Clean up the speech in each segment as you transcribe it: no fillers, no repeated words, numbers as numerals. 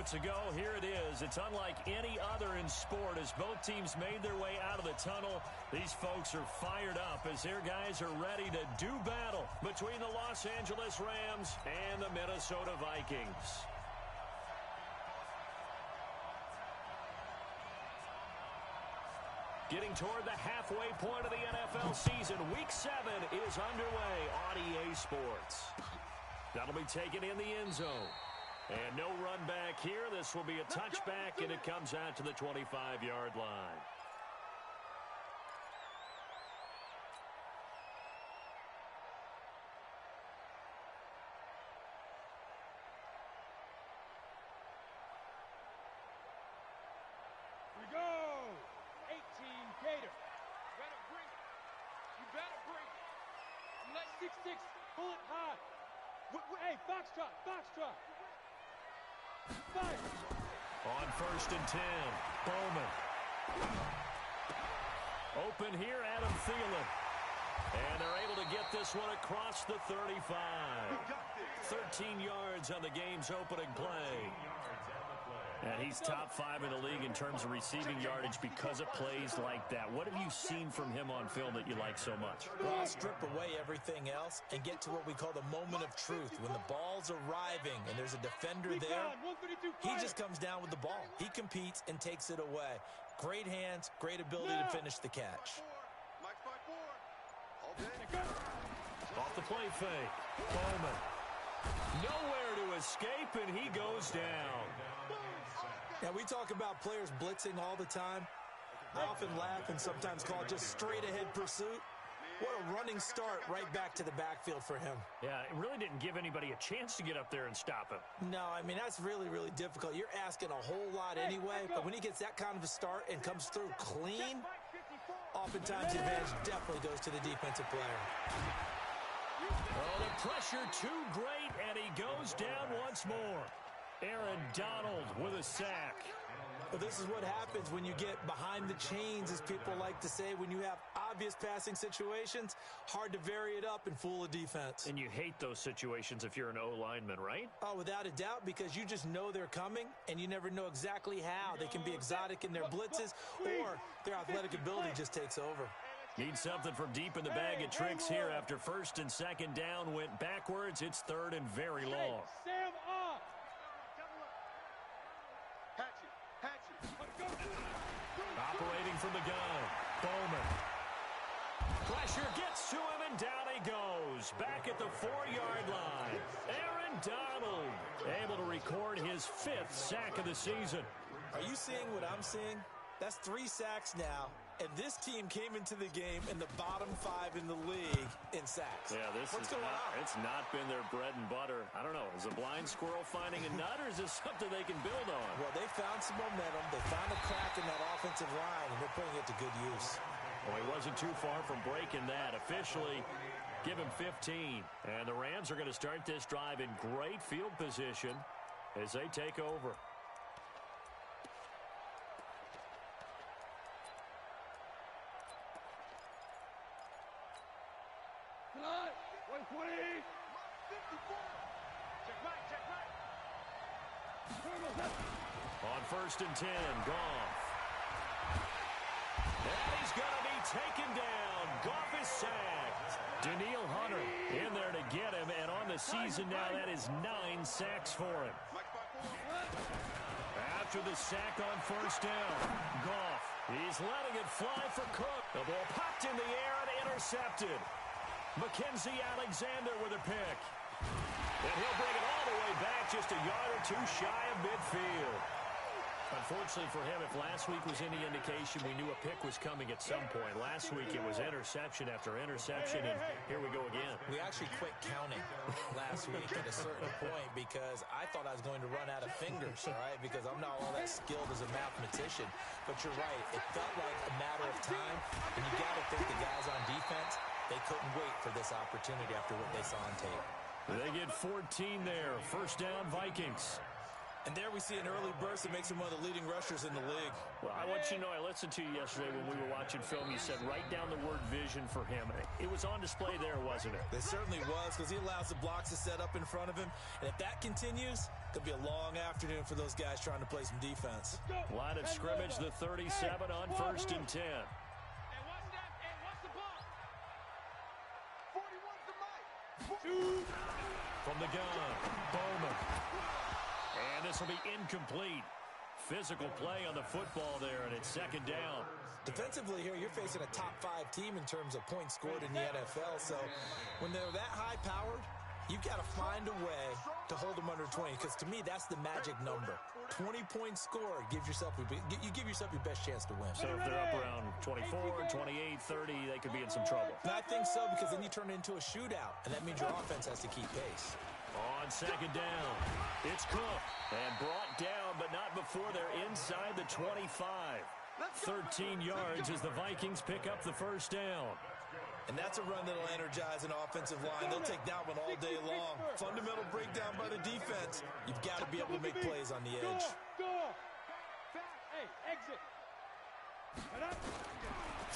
minutes ago, here it is. It's unlike any other in sport as both teams made their way out of the tunnel. These folks are fired up as their guys are ready to do battle between the Los Angeles Rams and the Minnesota Vikings. Getting toward the halfway point of the NFL season. Week 7 is underway on EA Sports. That'll be taken in the end zone. And no run back here. This will be a touchback, and it comes out to the 25-yard line. Here we go. 18 Gator. You better break. You better break. You let 6-6 pull it high. Hey, Foxtrot, Foxtrot. Fire. On 1st and 10, Bowman. Open here, Adam Thielen. And they're able to get this one across the 35. 13 yards on the game's opening play. And he's top 5 in the league in terms of receiving yardage because of plays like that. What have you seen from him on film that you like so much? Well, strip away everything else and get to what we call the moment of truth. When the ball's arriving and there's a defender there, he just comes down with the ball. He competes and takes it away. Great hands, great ability to finish the catch. Off the play fake. Bowman. Nowhere to escape, and he goes down. Now, we talk about players blitzing all the time. I often laugh and sometimes call it just straight-ahead pursuit. What a running start right back to the backfield for him. Yeah, it really didn't give anybody a chance to get up there and stop him. No, I mean, that's really, really difficult. You're asking a whole lot anyway, but when he gets that kind of a start and comes through clean, oftentimes the advantage definitely goes to the defensive player. Oh, the pressure too great, and he goes down once more. Aaron Donald with a sack. But this is what happens when you get behind the chains, as people like to say. When you have obvious passing situations, hard to vary it up and fool a defense. And you hate those situations if you're an O-lineman, right? Oh, without a doubt, because you just know they're coming, and you never know exactly how. They can be exotic in their blitzes, or their athletic ability just takes over. Need something from deep in the bag of tricks here after 1st and 2nd down went backwards. It's 3rd and very long. Sam off. Operating from the gun, Bowman. Pressure gets to him, and down he goes. Back at the 4-yard line. Aaron Donald able to record his 5th sack of the season. Are you seeing what I'm seeing? That's 3 sacks now, and this team came into the game in the bottom 5 in the league in sacks. Yeah, What's going on? It's not been their bread and butter. I don't know. Is a blind squirrel finding a nut, or is this something they can build on? Well, they found some momentum. They found a crack in that offensive line, and they're putting it to good use. Well, he wasn't too far from breaking that. Officially, give him 15. And the Rams are going to start this drive in great field position as they take over. Tonight, 120. Check right. On 1st and 10, Goff. And he's going to be taken down. Goff is sacked. Daniil Hunter in there to get him, and on the season now, that is 9 sacks for him. After the sack on 1st down, Goff, he's letting it fly for Cook. The ball popped in the air and intercepted. Mackenzie Alexander with a pick. And he'll bring it all the way back just a yard or 2 shy of midfield. Unfortunately for him, if last week was any indication, we knew a pick was coming at some point. Last week it was interception after interception, and here we go again. We actually quit counting last week at a certain point because I thought I was going to run out of fingers, all right, because I'm not all that skilled as a mathematician. But you're right. It felt like a matter of time, and you got to think the guys on defense, they couldn't wait for this opportunity after what they saw on tape. They get 14 there. 1st down, Vikings. And there we see an early burst that makes him one of the leading rushers in the league. Well, I want you to know, I listened to you yesterday when we were watching film. You said write down the word vision for him. It was on display there, wasn't it? It certainly was, because he allows the blocks to set up in front of him. And if that continues, it could be a long afternoon for those guys trying to play some defense. Line of scrimmage, the 37 on 1st and 10. And watch that. And watch the block. 41's the mic. From the gun, Bowman. And this will be incomplete. Physical play on the football there, and it's 2nd down. Defensively here, you're facing a top-5 team in terms of points scored in the NFL. So when they're that high-powered, you've got to find a way to hold them under 20, because to me, that's the magic number. 20 points scored, you give yourself your best chance to win. So if they're up around 24, 28, 30, they could be in some trouble. And I think so, because then you turn it into a shootout, and that means your offense has to keep pace. On 2nd down, it's Cook. And brought down, but not before they're inside the 25. 13 yards as the Vikings pick up the 1st down. And that's a run that'll energize an offensive line. They'll take that one all day long. Fundamental breakdown by the defense. You've got to be able to make plays on the edge. Go. Hey, exit.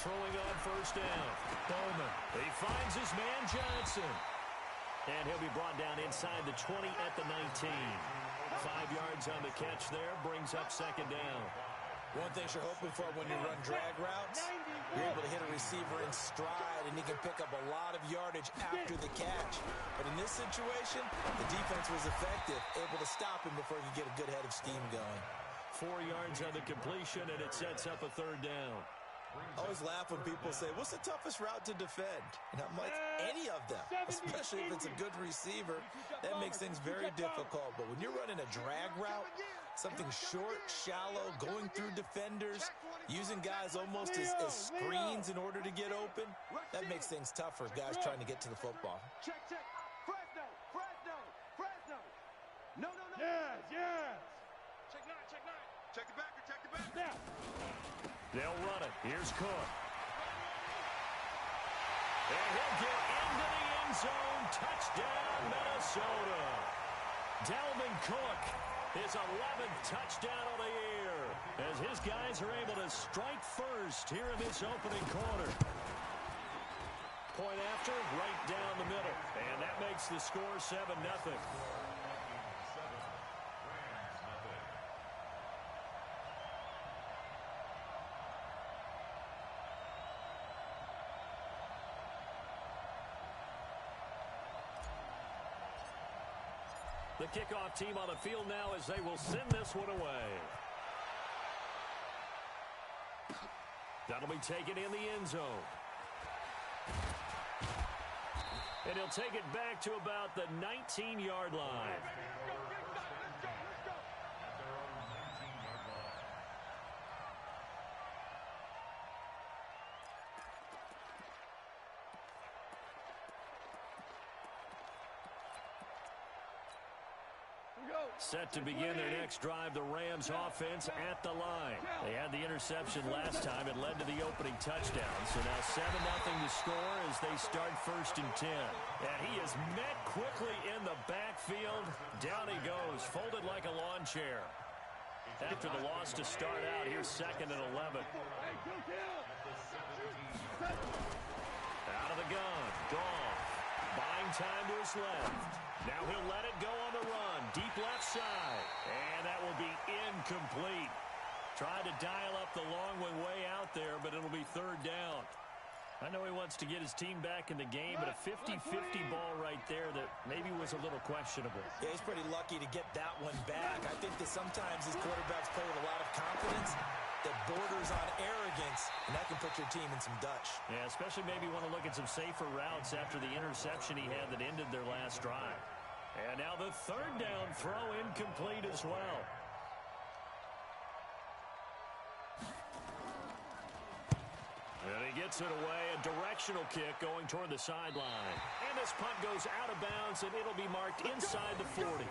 Throwing on 1st down, Bowman. He finds his man Johnson. And he'll be brought down inside the 20 at the 19. 5 yards on the catch there, brings up 2nd down. One thing you're hoping for when you run drag routes, you're able to hit a receiver in stride, and he can pick up a lot of yardage after the catch. But in this situation, the defense was effective, able to stop him before he could get a good head of steam going. 4 yards on the completion, and it sets up a 3rd down. I always laugh when people say, what's the toughest route to defend? And I'm like, any of them, especially if it's a good receiver. That makes things very difficult. But when you're running a drag route, something short, shallow, going through defenders, using guys almost as screens in order to get open, that makes things tough for guys trying to get to the football. Check. Fresno. No. Yes. Check 9. Check the back. Now. They'll run it. Here's Cook. And he'll get into the end zone. Touchdown, Minnesota. Dalvin Cook, his 11th touchdown of the year, as his guys are able to strike first here in this opening quarter. Point after, right down the middle. And that makes the score 7-0. The kickoff team on the field now as they will send this one away. That'll be taken in the end zone. And he'll take it back to about the 19-yard line. Set to begin their next drive, the Rams offense at the line. They had the interception last time. It led to the opening touchdown. So now 7-0 to score as they start 1st and 10. And he is met quickly in the backfield. Down he goes, folded like a lawn chair. After the loss to start out, here's 2nd and 11. Out of the gun, Goff. Buying time to his left. Now he'll let it go on the run. Deep left side. And that will be incomplete. Tried to dial up the long way out there, but it'll be 3rd down. I know he wants to get his team back in the game, but a 50-50 ball right there that maybe was a little questionable. Yeah, he's pretty lucky to get that one back. I think that sometimes these quarterbacks play with a lot of confidence that borders on arrogance, and that can put your team in some Dutch. Yeah, especially maybe want to look at some safer routes after the interception he had that ended their last drive. And now the 3rd down throw incomplete as well. And he gets it away, a directional kick going toward the sideline. And this punt goes out of bounds, and it'll be marked inside the 40.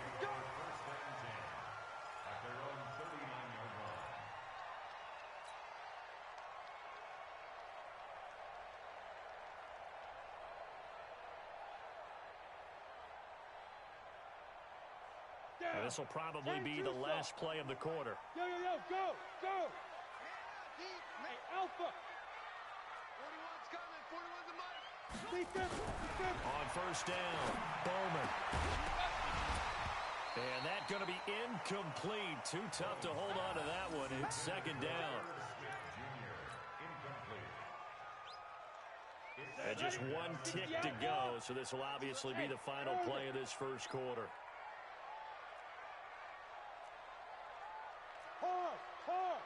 And this will probably be the last play of the quarter. Yo, go! Hey, Alpha! 41's coming, 41's the mic. Defense. On first down, Bowman. And that's going to be incomplete. Too tough to hold on to that one. It's second down. And just one tick to go, so this will obviously be the final play of this first quarter. Hard.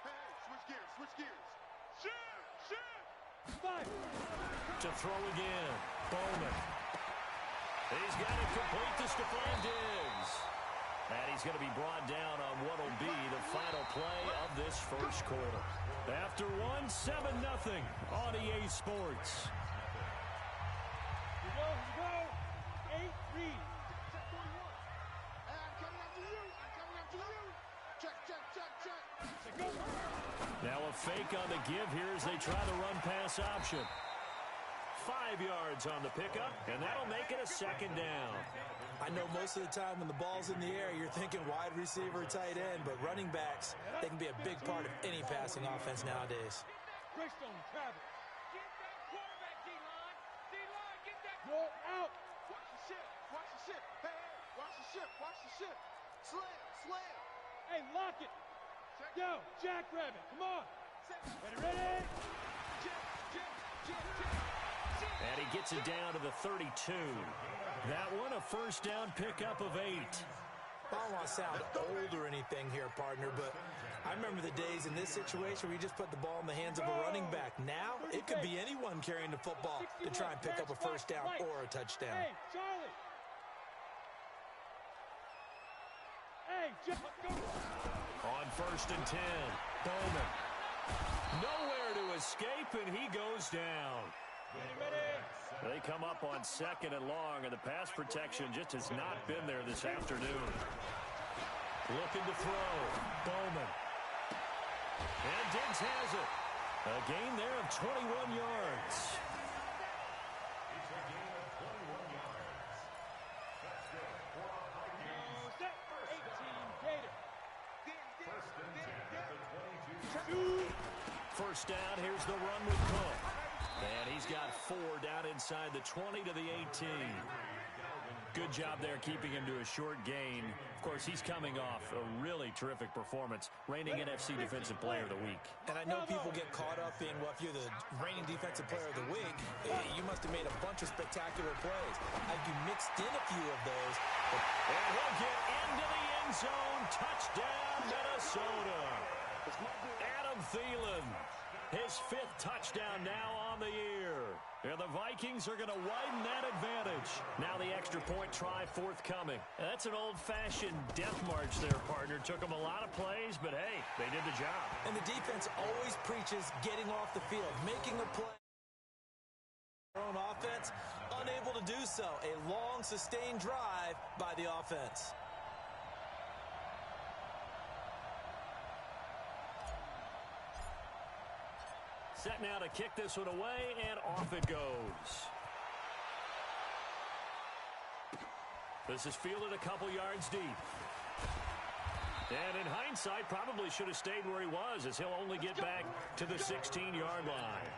Hey, switch gears. Shoot. Five. To throw again, Bowman. He's got it complete to Stephon Diggs. And he's going to be brought down on what will be the final play of this first quarter. After one, 7-0 on EA Sports. Here we go. 8-3. Check 41. I'm coming after you. Check. Now a fake on the give here as they try the run-pass option. 5 yards on the pickup, and that'll make it a second down. I know most of the time when the ball's in the air, you're thinking wide receiver, tight end, but running backs, they can be a big part of any passing offense nowadays. Greystone Travis. Get that quarterback, D-line. D-line, get that. Roll out. Watch the ship. Hey, watch the ship. Slam. Hey, lock it. Yo, Jackrabbit, come on. Ready? And he gets it down to the 32. That one, a first down pickup of 8. I don't want to sound old or anything here, partner, but I remember the days in this situation where you just put the ball in the hands of a running back. Now, it could be anyone carrying the football to try and pick up a first down or a touchdown. Hey, Charlie. Hey, go. On first and 10, Bowman. Nowhere to escape, and he goes down. Ready. They come up on second and long, and the pass protection just has not been there this afternoon. Looking to throw. Bowman. And Diggs has it. A gain there of 21 yards. First down, here's the run with Cook. And he's got 4 down inside the 20 to the 18. Good job there keeping him to a short gain. Of course, he's coming off a really terrific performance, reigning NFC Defensive Player of the Week. And I know people get caught up in, well, if you're the reigning Defensive Player of the Week, you must have made a bunch of spectacular plays. You mixed in a few of those. And he'll get into the end zone. Touchdown, Minnesota. Adam Thielen, his 5th touchdown now on the year. And the Vikings are going to widen that advantage. Now the extra point try forthcoming. That's an old-fashioned death march there, partner. Took them a lot of plays, but hey, they did the job. And the defense always preaches getting off the field, making a play. Their own offense, unable to do so. A long, sustained drive by the offense. Set now to kick this one away, and off it goes. This is fielded a couple yards deep. And in hindsight, probably should have stayed where he was, as he'll only get back to the 16-yard line.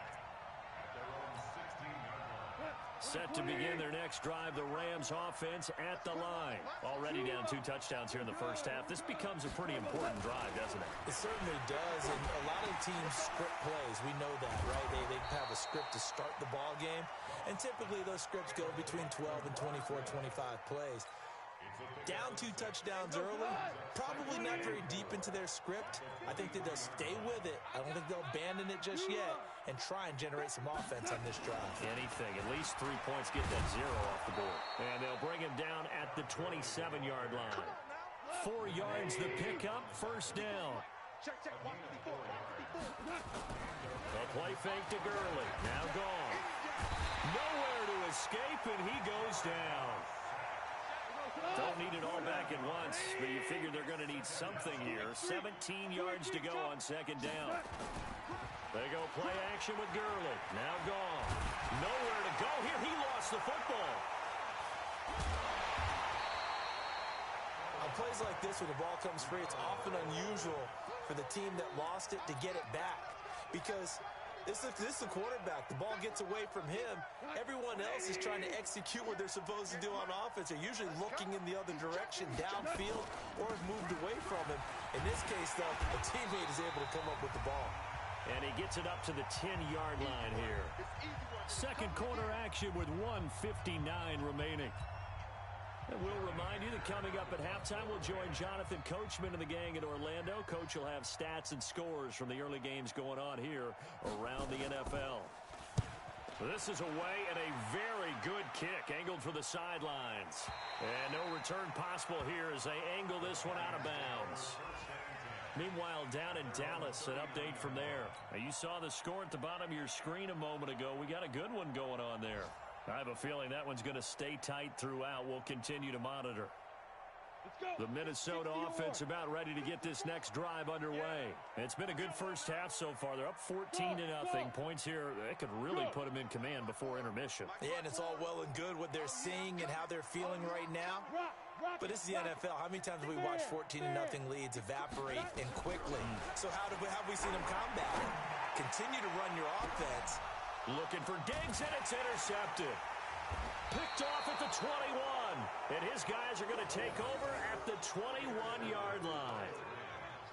Set to begin their next drive, the Rams offense at the line. Already down 2 touchdowns here in the first half. This becomes a pretty important drive, doesn't it? It certainly does, and a lot of teams script plays. We know that, right? They have a script to start the ball game, and typically those scripts go between 12 and 24, 25 plays. Down 2 touchdowns early, probably not very deep into their script. I think that they'll stay with it. I don't think they'll abandon it just yet and try and generate some offense on this drive. Anything. At least 3 points, get that 0 off the board. And they'll bring him down at the 27-yard line. 4 yards the pickup, first down. Check. The play fake to Gurley. Now gone. Nowhere to escape, and he goes down. Don't need it all back at once, but you figure they're going to need something here. 17 yards to go on second down. They go play action with Gurley. Now gone. Nowhere to go here. He lost the football. plays like this when the ball comes free, it's often unusual for the team that lost it to get it back because this is the quarterback. The ball gets away from him. Everyone else is trying to execute what they're supposed to do on offense. They're usually looking in the other direction, downfield, or have moved away from him. In this case, though, a teammate is able to come up with the ball. And he gets it up to the 10-yard line here. Second quarter action with 1:59 remaining. And we'll remind you that coming up at halftime, we'll join Jonathan Coachman and the gang in Orlando. Coach will have stats and scores from the early games going on here around the NFL. This is away and a very good kick, angled for the sidelines. And no return possible here as they angle this one out of bounds. Meanwhile, down in Dallas, an update from there. Now, you saw the score at the bottom of your screen a moment ago. We got a good one going on there. I have a feeling that one's going to stay tight throughout. We'll continue to monitor. The Minnesota offense about ready to get this next drive underway. It's been a good first half so far. They're up 14-0. Points here, they could really put them in command before intermission. Yeah, and it's all well and good what they're seeing and how they're feeling right now. But this is the NFL. How many times have we watched 14-0 leads evaporate and quickly? So how have we seen them combat it? Continue to run your offense. Looking for Diggs, and it's intercepted. Picked off at the 21. And his guys are going to take over at the 21-yard line.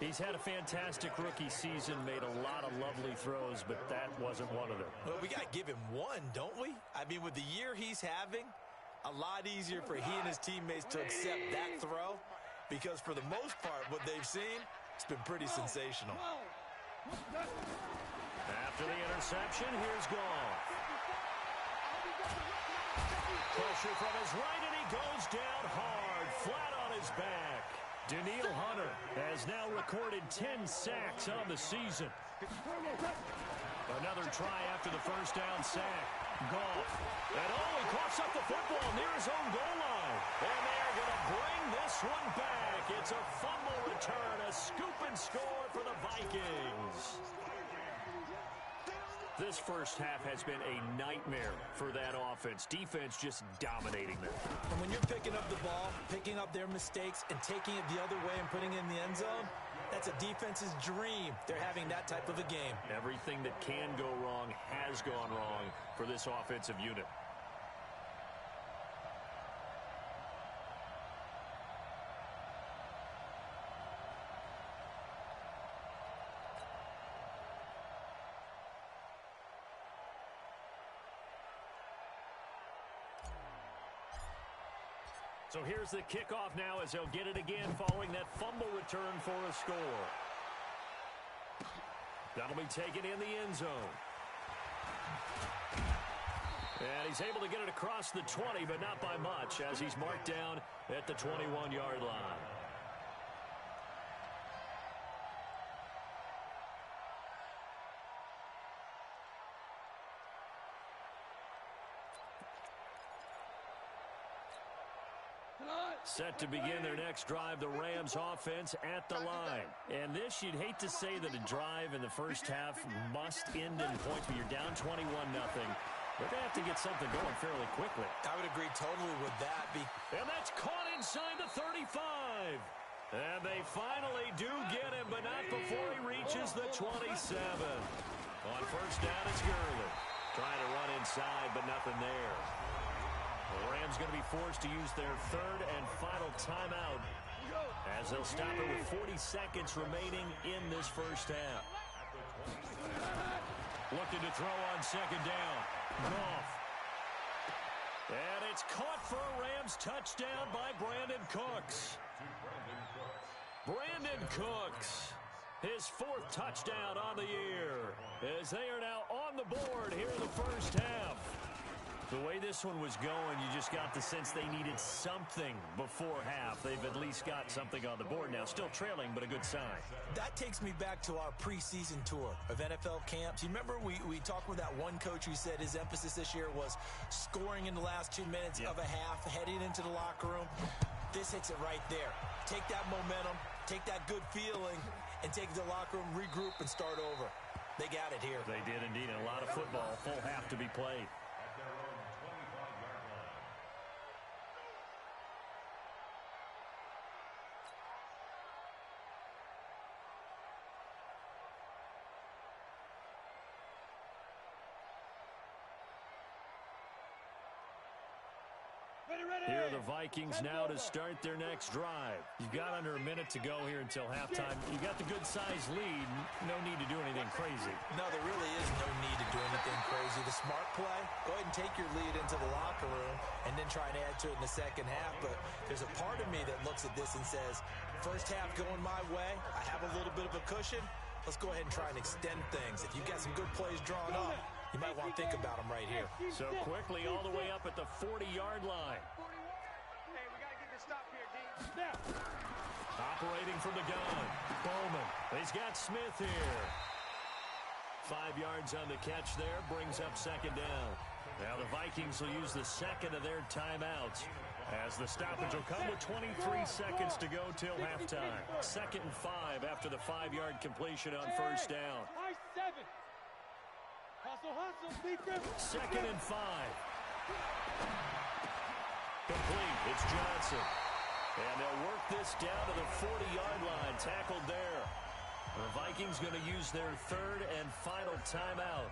He's had a fantastic rookie season, made a lot of lovely throws, but that wasn't one of them. Well, we got to give him one, don't we? I mean, with the year he's having, a lot easier for he and his teammates to accept that throw because for the most part, what they've seen, it's been pretty sensational. After the interception, here's Goff. Pressure from his right, and he goes down hard, flat on his back. Danielle Hunter has now recorded 10 sacks on the season. Another try after the first down sack. Goff. And he coughs up the football near his own goal line. And they're going to bring this one back. It's a fumble return, a scoop and score for the Vikings. This first half has been a nightmare for that offense. Defense just dominating them. And when you're picking up the ball, picking up their mistakes, and taking it the other way and putting it in the end zone, that's a defense's dream. They're having that type of a game. Everything that can go wrong has gone wrong for this offensive unit. So here's the kickoff now as they'll get it again following that fumble return for a score. That'll be taken in the end zone. And he's able to get it across the 20, but not by much as he's marked down at the 21-yard line. Set to begin their next drive, the Rams offense at the line. And this, you'd hate to say that a drive in the first half must end in points, but you're down 21-0. They're going to have to get something going fairly quickly. I would agree totally with that. And that's caught inside the 35. And they finally do get him, but not before he reaches the 27. On first down, it's Gurley. Trying to run inside, but nothing there. The Rams going to be forced to use their third and final timeout as they'll stop it with 40 seconds remaining in this first half. Looking to throw on second down. Goff. And it's caught for a Rams touchdown by Brandon Cooks. Brandon Cooks, his fourth touchdown on the year, as they are now on the board here in the first half. The way this one was going, you just got the sense they needed something before half. They've at least got something on the board now. Still trailing, but a good sign. That takes me back to our preseason tour of NFL camps. You remember we talked with that one coach who said his emphasis this year was scoring in the last 2 minutes of a half, heading into the locker room. This hits it right there. Take that momentum, take that good feeling, and take it to the locker room, regroup, and start over. They got it here. They did indeed, and a lot of football, full half to be played. Here are the Vikings now to start their next drive. You've got under a minute to go here until halftime. You got the good-sized lead. No need to do anything crazy. No, there really is no need to do anything crazy. The smart play, go ahead and take your lead into the locker room and then try and add to it in the second half. But there's a part of me that looks at this and says, first half going my way, I have a little bit of a cushion. Let's go ahead and try and extend things. If you've got some good plays drawn up, you might want to think about them right here. So quickly all the way up at the 40-yard line. Hey, we got to get this stop here, D. Operating from the gun. Bowman. He's got Smith here. 5 yards on the catch there. Brings up second down. Now the Vikings will use the second of their timeouts, as the stoppage will come with 23 seconds to go till halftime. 2nd and 5 after the 5-yard completion on first down. 2nd and 5. Complete. It's Johnson. And they'll work this down to the 40-yard line. Tackled there. The Vikings going to use their 3rd and final timeout,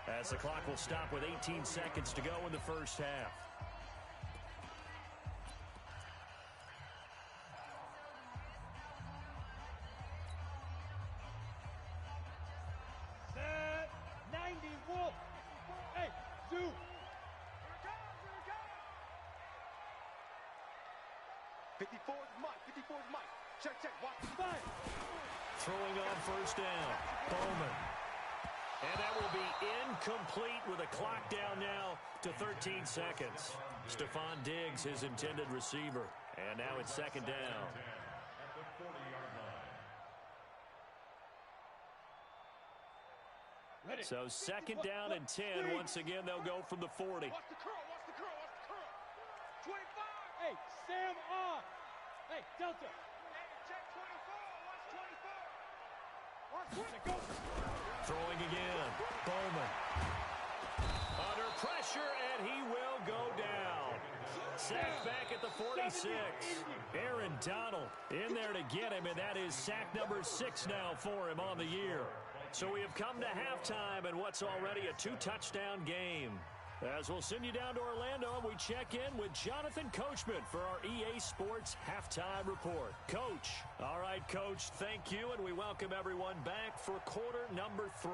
as the clock will stop with 18 seconds to go in the first half. Set 91. Hey, 2. Here it comes. 54 is Mike. 54 is Mike. Check. Watch the fire. Throwing on first down. Bowman. And that will be incomplete with a clock down now to 13 seconds. Stephon Diggs, his intended receiver. And now it's second down. So second down and 10. Once again, they'll go from the 40. Watch the curl. 25. Hey, Sam on. Hey, Delta. Hey, check 24. Watch 24. Watch 20. Go. Throwing again. Bowman. Under pressure, and he will go down. Sacked back at the 46. Aaron Donald in there to get him, and that is sack number 6 now for him on the year. So we have come to halftime in what's already a 2-touchdown game. As we'll send you down to Orlando, and we check in with Jonathan Coachman for our EA Sports Halftime Report. Coach. All right, Coach, thank you, and we welcome everyone back for quarter number 3.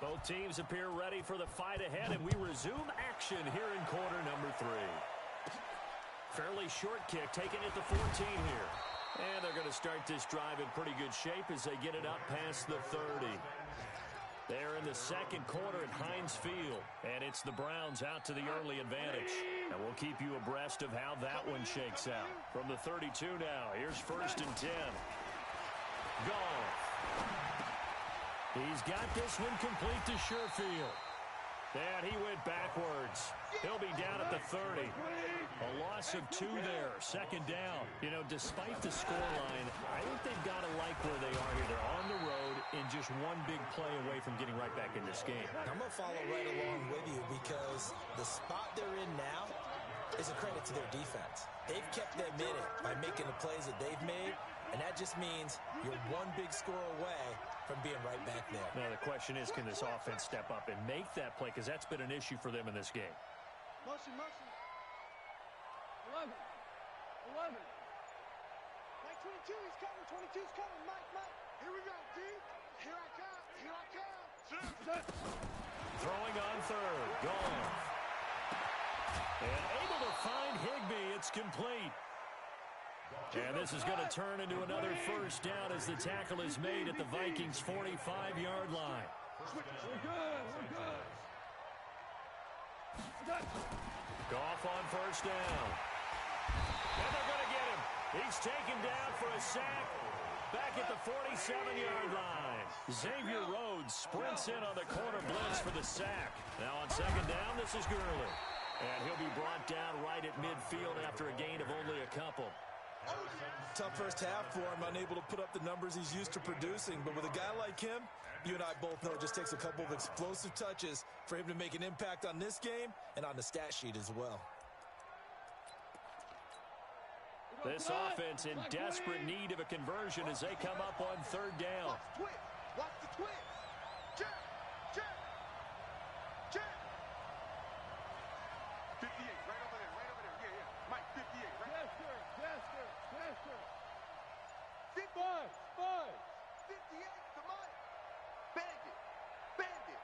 Both teams appear ready for the fight ahead, and we resume action here in quarter number 3. Fairly short kick taken at the 14 here. And they're going to start this drive in pretty good shape as they get it up past the 30. They're in the second quarter at Heinz Field, and it's the Browns out to the early advantage. And we'll keep you abreast of how that one shakes out. From the 32 now, here's 1st and 10. Goff. He's got this one complete to Sherfield. And he went backwards. He'll be down at the 30. A loss of 2 there. Second down. You know, despite the scoreline, I think they've got to like where they are here. They're on the road and just one big play away from getting right back in this game. I'm going to follow right along with you because the spot they're in now is a credit to their defense. They've kept them in it by making the plays that they've made, and that just means you're one big score away from being right back there. Now, the question is, can this offense step up and make that play? Because that's been an issue for them in this game. Motion. 11. Mike 22, he's coming. 22's coming. Mike. Here we go, D. Here I come. Throwing on 3rd. Gone. And able to find Higbee. It's complete. And this is going to turn into another first down as the tackle is made at the Vikings' 45-yard line. Goff on first down. And they're going to get him. He's taken down for a sack back at the 47-yard line. Xavier Rhodes sprints in on the corner blitz for the sack. Now on second down, this is Gurley. And he'll be brought down right at midfield after a gain of only a couple. Tough first half for him, unable to put up the numbers he's used to producing. But with a guy like him, you and I both know it just takes a couple of explosive touches for him to make an impact on this game and on the stat sheet as well. This offense in desperate need of a conversion as they come up on third down. Watch the twist. Check, check, check. 58, right over there, yeah, yeah. Mike, 58, right? Yes, sir, yes, sir, yes, sir. 5. 58 to Mike. Bandit, bandit.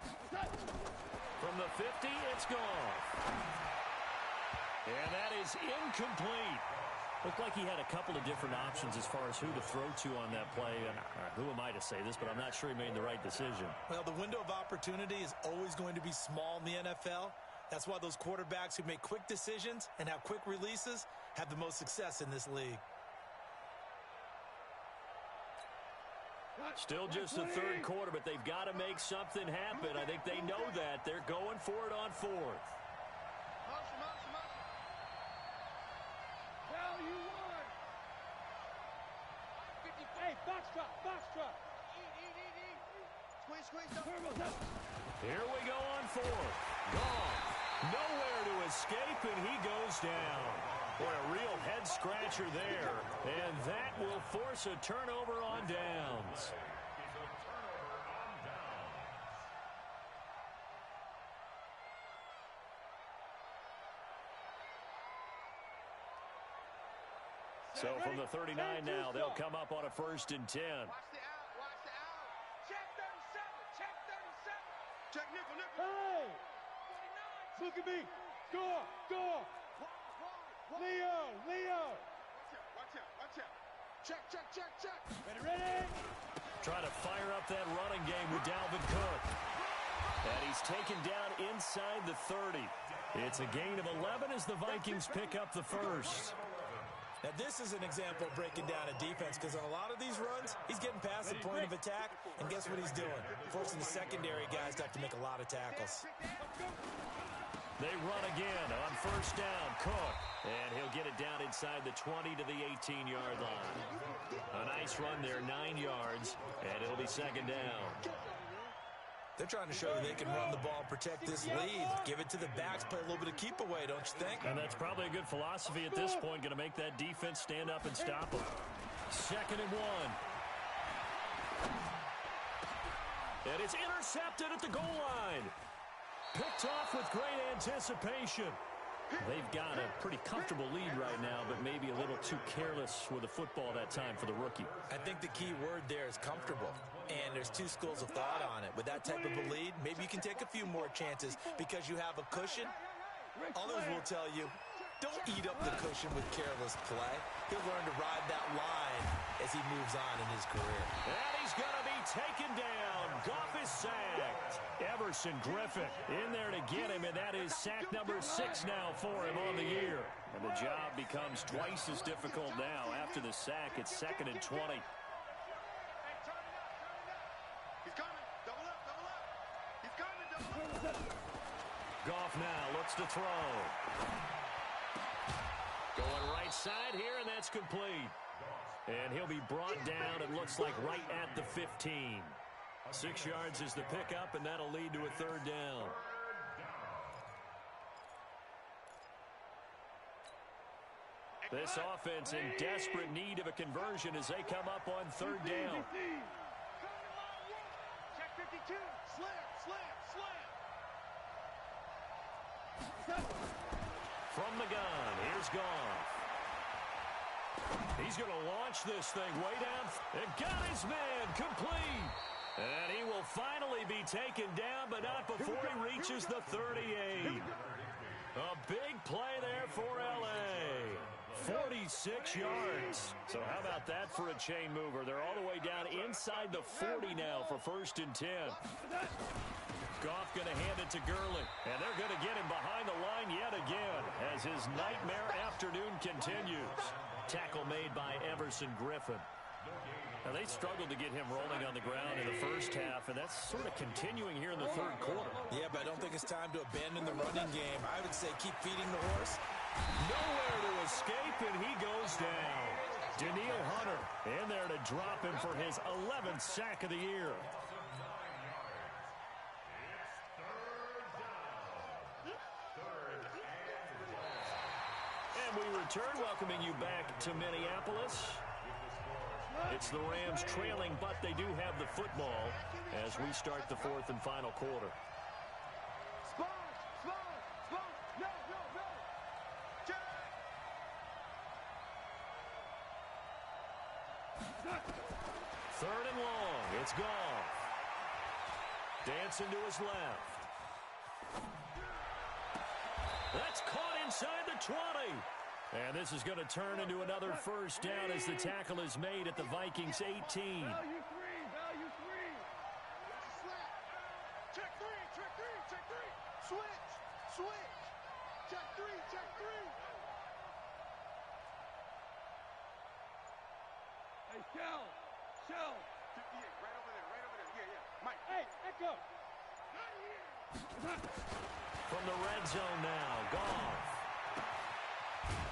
From the 50, it's gone. And that is incomplete. Looked like he had a couple of different options as far as who to throw to on that play. And who am I to say this, but I'm not sure he made the right decision. Well, the window of opportunity is always going to be small in the NFL. That's why those quarterbacks who make quick decisions and have quick releases have the most success in this league. Still just the third quarter, but they've got to make something happen. I think they know that. They're going for it on fourth. Motion, motion, motion. Now you won. 50, hey, box drop, box drop. Eat. Squeeze, squeeze. Here we go on fourth. Gone. Nowhere to escape, and he goes down. Boy, a real head-scratcher there. And that will force a turnover on downs. So from the 39 now, they'll come up on a 1st and 10. Watch the out, watch the out. Check 37, check 37. Check nickel. Hey! 49. Look at me. Score. Leo. Watch out. Check. Ready. Trying to fire up that running game with Dalvin Cook. And he's taken down inside the 30. It's a gain of 11 as the Vikings pick up the first. Now, this is an example of breaking down a defense because on a lot of these runs, he's getting past the point of attack, and guess what he's doing? Forcing the secondary guys to have to make a lot of tackles. They run again on 1st down. Cook. And he'll get it down inside the 20 to the 18-yard line. A nice run there, 9 yards, and it'll be 2nd down. They're trying to show that they can run the ball and protect this lead. Give it to the backs, play a little bit of keep away, don't you think? And that's probably a good philosophy at this point, going to make that defense stand up and stop them. 2nd and 1. And it's intercepted at the goal line. Picked off with great anticipation. They've got a pretty comfortable lead right now, but maybe a little too careless with the football that time for the rookie. I think the key word there is comfortable. And there's two schools of thought on it. With that type of a lead, maybe you can take a few more chances because you have a cushion. Others will tell you, don't eat up the cushion with careless play. He'll learn to ride that line as he moves on in his career. And he's going to be taken down. Goff is sacked. Everson Griffin in there to get him, and that is sack number 6 now for him on the year. And the job becomes twice as difficult now. After the sack, it's 2nd and 20. Goff now looks to throw. Going right side here, and that's complete. And he'll be brought down, it looks like, right at the 15. 6 yards is the pickup, and that'll lead to a 3rd down. This offense in desperate need of a conversion as they come up on 3rd down. Check 52. Slam. From the gun, here's Goff. He's going to launch this thing way down. And got his man complete. And he will finally be taken down, but not before he reaches the 38. A big play there for L.A. 46 yards. So how about that for a chain mover? They're all the way down inside the 40 now for 1st and 10. Goff going to hand it to Gurley. And they're going to get him behind the line yet again as his nightmare afternoon continues. Tackle made by Everson Griffin. Now, they struggled to get him rolling on the ground in the first half, and that's sort of continuing here in the 3rd quarter. Yeah, but I don't think it's time to abandon the running game. I would say keep feeding the horse. Nowhere to escape, and he goes down. Danielle Hunter in there to drop him for his 11th sack of the year. And we return, welcoming you back to Minneapolis. It's the Rams trailing, but they do have the football as we start the fourth and final quarter. Third and long. It's Goff. Dancing to his left. That's caught inside the 20. And this is going to turn into another first down as the tackle is made at the Vikings 18. Value three. Value three. Check three. Check three. Check three. Switch. Switch. Check three. Check three. Hey, Shell. Shell. 58. Right over there. Right over there. Yeah, yeah. Mike. Hey, Echo. Not here. From the red zone now, Goff.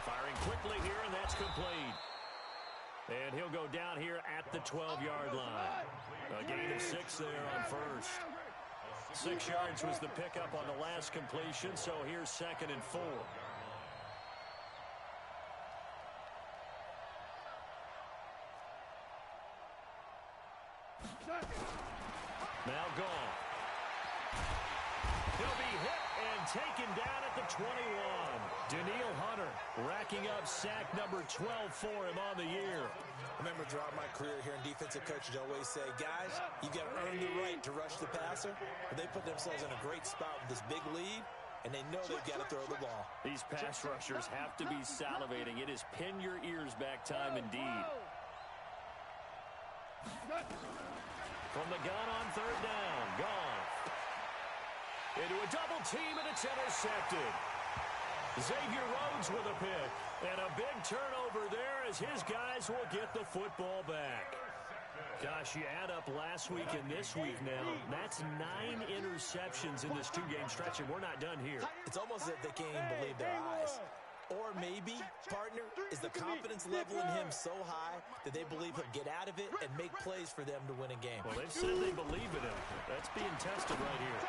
Firing quickly here, and that's complete. And he'll go down here at the 12-yard line. A gain of 6 there on first. 6 yards was the pickup on the last completion, so here's 2nd and 4. Now Goff. He'll be hit and taken down at the 21. Daniil Hunter racking up sack number 12 for him on the year. I remember throughout my career here in defensive coaches always say, guys, you got to earn the right to rush the passer. But they put themselves in a great spot with this big lead, and they know they've got to throw the ball. These pass rushers have to be salivating. It is pin your ears back time indeed. From the gun on third down, Goff. Into a double team, and it's intercepted. Xavier Rhodes with a pick. And a big turnover there as his guys will get the football back. Gosh, you add up last week and this week now. That's 9 interceptions in this 2-game stretch, and we're not done here. It's almost as if they can't even believe their eyes. Or maybe, partner, is the confidence level in him so high that they believe he'll get out of it and make plays for them to win a game. Well, they've said they believe in him. That's being tested right here.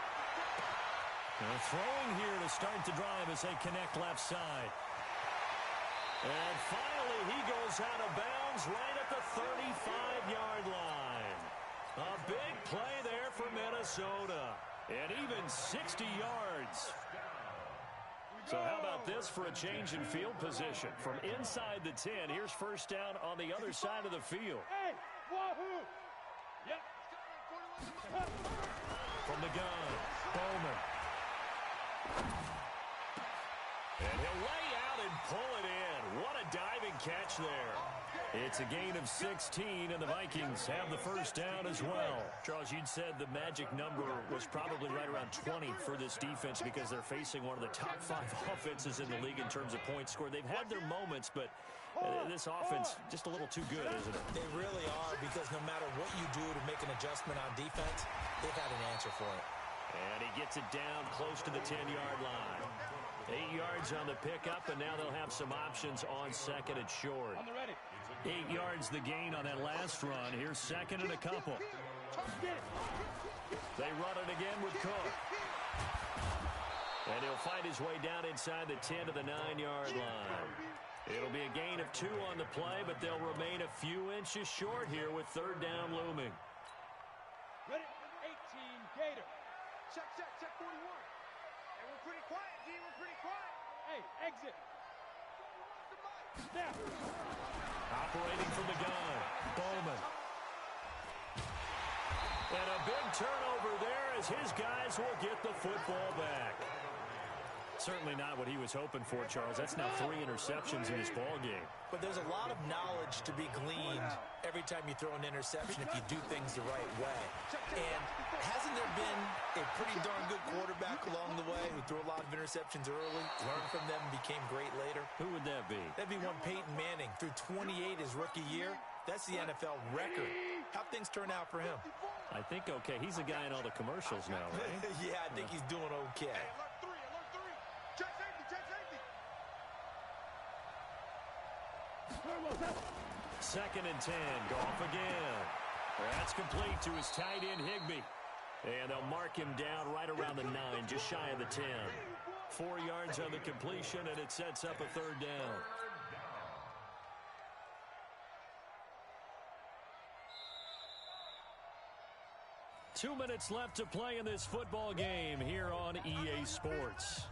Now throwing here to start the drive as they connect left side. And finally, he goes out of bounds right at the 35-yard line. A big play there for Minnesota. And even 60 yards. So how about this for a change in field position? From inside the 10, here's first down on the other side of the field. Hey, wahoo! Yep. From the gun, Bowman. And he'll lay out and pull it in. What a diving catch there. It's a gain of 16, and the Vikings have the first down as well. Charles, you'd said the magic number was probably right around 20 for this defense because they're facing one of the top 5 offenses in the league in terms of points scored. They've had their moments, but this offense just a little too good, isn't it? They really are, because no matter what you do to make an adjustment on defense, they've had an answer for it. And he gets it down close to the 10-yard line. 8 yards on the pickup, and now they'll have some options on second and short. 8 yards the gain on that last run. Here's second and a couple. They run it again with Cook. And he'll find his way down inside the 10 to the 9-yard line. It'll be a gain of 2 on the play, but they'll remain a few inches short here with third down looming. Ready? 18, Gator. Check, 41. Hey, we're pretty quiet, D. We're pretty quiet. Hey, exit. Snap. Operating from the gun, Bowman. And a big turnover there as his guys will get the football back. Certainly not what he was hoping for, Charles. That's now 3 interceptions in his ball game. But there's a lot of knowledge to be gleaned every time you throw an interception if you do things the right way. And hasn't there been a pretty darn good quarterback along the way who threw a lot of interceptions early, learned from them, and became great later? Who would that be? That'd be one Peyton Manning. Threw 28 his rookie year. That's the NFL record. How'd things turn out for him? I think okay. He's a guy in all the commercials now, right? Yeah, I think he's doing okay. Second and 10. Goff again. That's complete to his tight end, Higbee. And they'll mark him down right around the 9, just shy of the 10. 4 yards on the completion, and it sets up a third down. 2 minutes left to play in this football game here on EA Sports.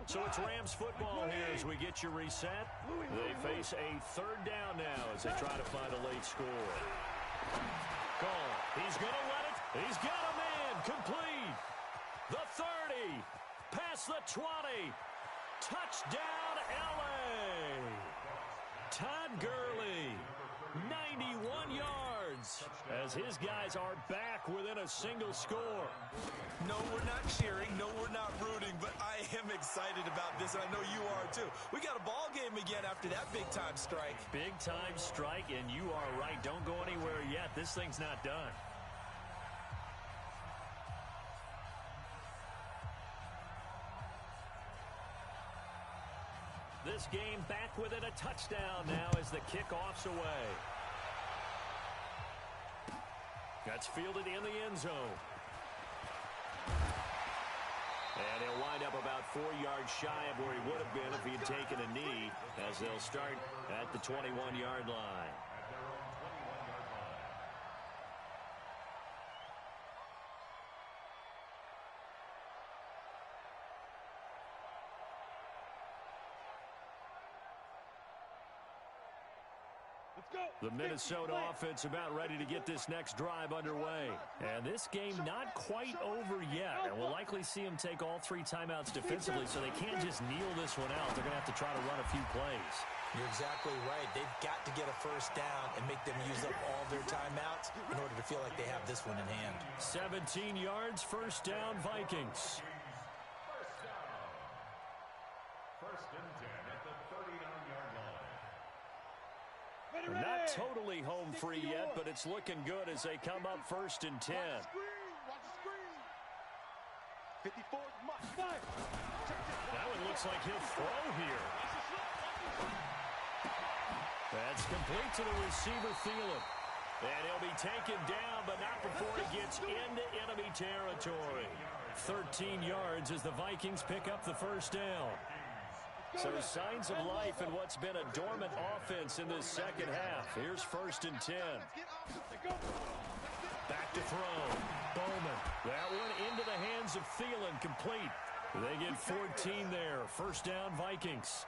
So it's Rams football here as we get you reset. They face a third down now as they try to find a late score. Goal. He's going to let it. He's got a man. Complete. The 30. Past the 20. Touchdown, L.A. Todd Gurley. 91 yards as his guys are back within a single score. No, we're not cheering. No, we're not rooting, but I am excited about this, and I know you are too. We got a ball game again after that big-time strike. Big-time strike, and you are right. Don't go anywhere yet. This thing's not done. This game back within a touchdown now as the kickoff's away. That's fielded in the end zone. And he'll wind up about 4 yards shy of where he would have been if he had taken a knee, as they'll start at the 21-yard line. The Minnesota offense about ready to get this next drive underway. And this game not quite over yet. And we'll likely see them take all 3 timeouts defensively, so they can't just kneel this one out. They're going to have to try to run a few plays. You're exactly right. They've got to get a first down and make them use up all their timeouts in order to feel like they have this one in hand. 17 yards, first down, Vikings. First and 10 at the 39-yard line. Not totally home free yet, but it's looking good as they come up first and 10. Watch the screen. 54 Mike. That one looks like he'll throw here. That's complete to the receiver, Thielen. And he'll be taken down, but not before he gets into enemy territory. 13 yards as the Vikings pick up the first down. So signs of life in what's been a dormant offense in this second half. Here's first and 10. Back to throw. Bowman. That one into the hands of Thielen, complete. They get 14 there. First down, Vikings.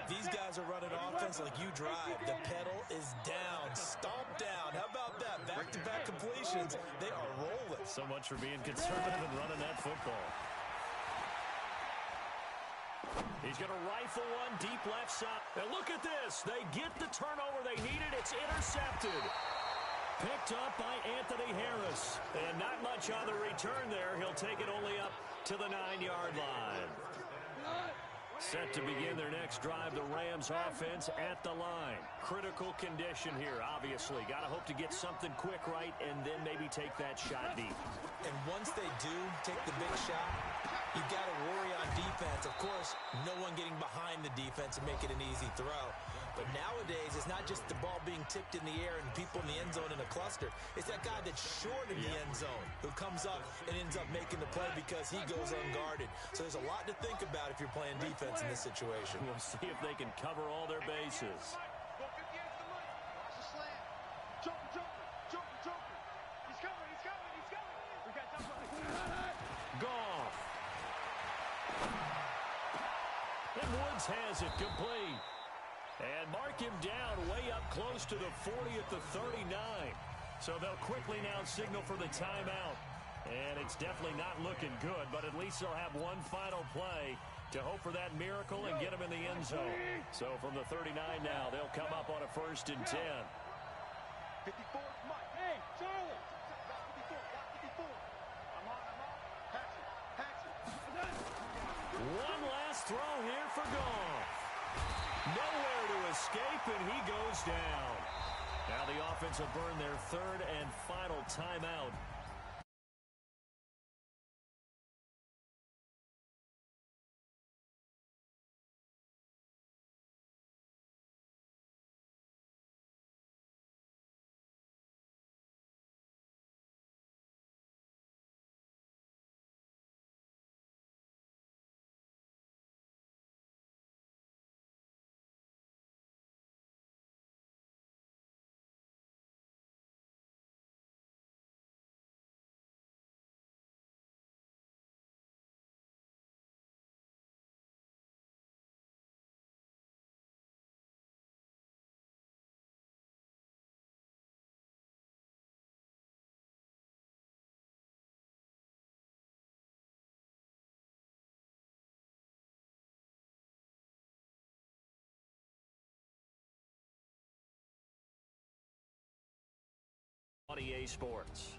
These guys are running offense like you drive. The pedal is down. Stomp down. How about that? Back-to-back completions. They are rolling. So much for being conservative and running that football. He's going to rifle one deep left side. And look at this. They get the turnover they needed. It's intercepted. Picked up by Anthony Harris. And not much on the return there. He'll take it only up to the 9-yard line. Set to begin their next drive, the Rams offense at the line. Critical condition here, obviously. Got to hope to get something quick right and then maybe take that shot deep. And once they do take the big shot, you've got to worry on defense. Of course, no one getting behind the defense and make it an easy throw. But nowadays, it's not just the ball being tipped in the air and people in the end zone in a cluster. It's that guy that's short in the end zone who comes up and ends up making the play because he goes unguarded. So there's a lot to think about if you're playing defense in this situation. We'll see if they can cover all their bases. Watch the slant. Joker. He's coming. We got somebody. Goff. And Woods has it complete. And mark him down way up close to the 40 at the 39. So they'll quickly now signal for the timeout. And it's definitely not looking good, but at least they'll have one final play to hope for that miracle and get him in the end zone. So from the 39 now, they'll come up on a first and 10. 54 Mike. Hey, Charlie. Got 54. I'm on. Hacks it. One last throw here for Goff. Nowhere to escape, and he goes down. Now the offense will burn their third and final timeout. on EA Sports.